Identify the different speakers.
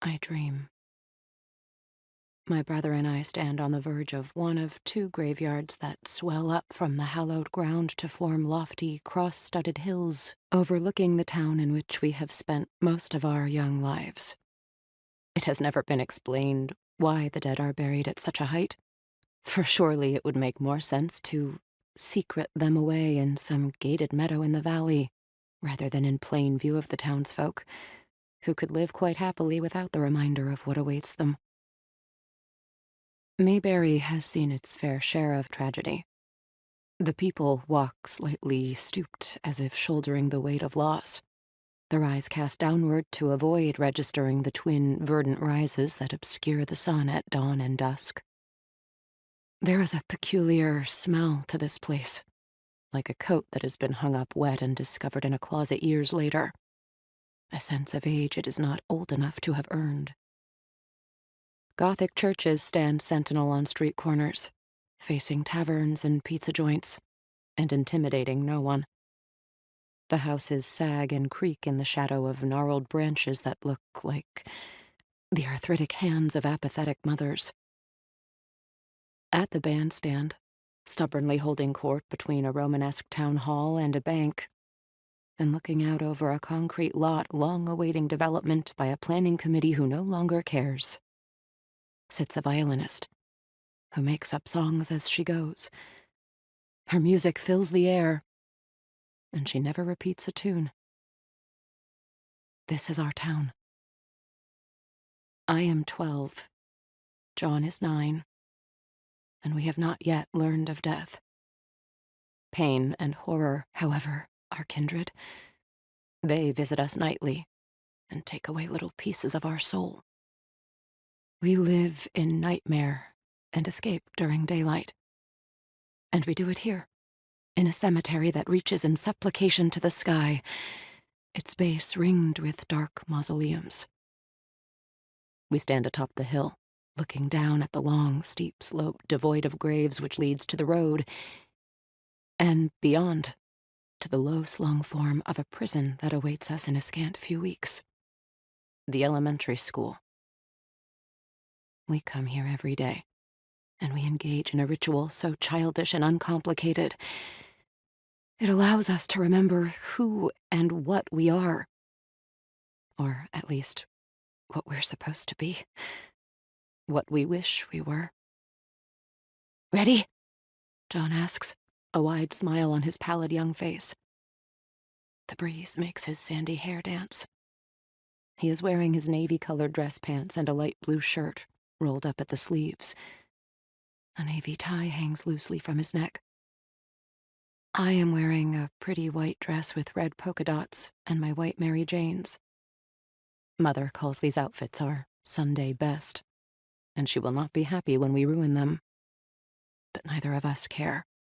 Speaker 1: I dream. My brother and I stand on the verge of one of two graveyards that swell up from the hallowed ground to form lofty, cross-studded hills overlooking the town in which we have spent most of our young lives. It has never been explained why the dead are buried at such a height, for surely it would make more sense to secret them away in some gated meadow in the valley, rather than in plain view of the townsfolk, who could live quite happily without the reminder of what awaits them. Mayberry has seen its fair share of tragedy. The people walk slightly stooped, as if shouldering the weight of loss, their eyes cast downward to avoid registering the twin verdant rises that obscure the sun at dawn and dusk. There is a peculiar smell to this place, like a coat that has been hung up wet and discovered in a closet years later, a sense of age it is not old enough to have earned. Gothic churches stand sentinel on street corners, facing taverns and pizza joints, and intimidating no one. The houses sag and creak in the shadow of gnarled branches that look like the arthritic hands of apathetic mothers. At the bandstand, stubbornly holding court between a Romanesque town hall and a bank, and looking out over a concrete lot long awaiting development by a planning committee who no longer cares, sits a violinist who makes up songs as she goes. Her music fills the air, and she never repeats a tune. This is our town. I am 12, John is 9, and we have not yet learned of death. Pain and horror, however, are kindred. They visit us nightly and take away little pieces of our soul. We live in nightmare and escape during daylight. And we do it here, in a cemetery that reaches in supplication to the sky, its base ringed with dark mausoleums. We stand atop the hill, looking down at the long, steep slope devoid of graves which leads to the road, and beyond, to the low-slung form of a prison that awaits us in a scant few weeks. The elementary school. We come here every day, and we engage in a ritual so childish and uncomplicated. It allows us to remember who and what we are. Or at least, what we're supposed to be. What we wish we were. "Ready?" John asks, a wide smile on his pallid young face. The breeze makes his sandy hair dance. He is wearing his navy-colored dress pants and a light blue shirt, rolled up at the sleeves. A navy tie hangs loosely from his neck. I am wearing a pretty white dress with red polka dots and my white Mary Janes. Mother calls these outfits our Sunday best, and she will not be happy when we ruin them. But neither of us care.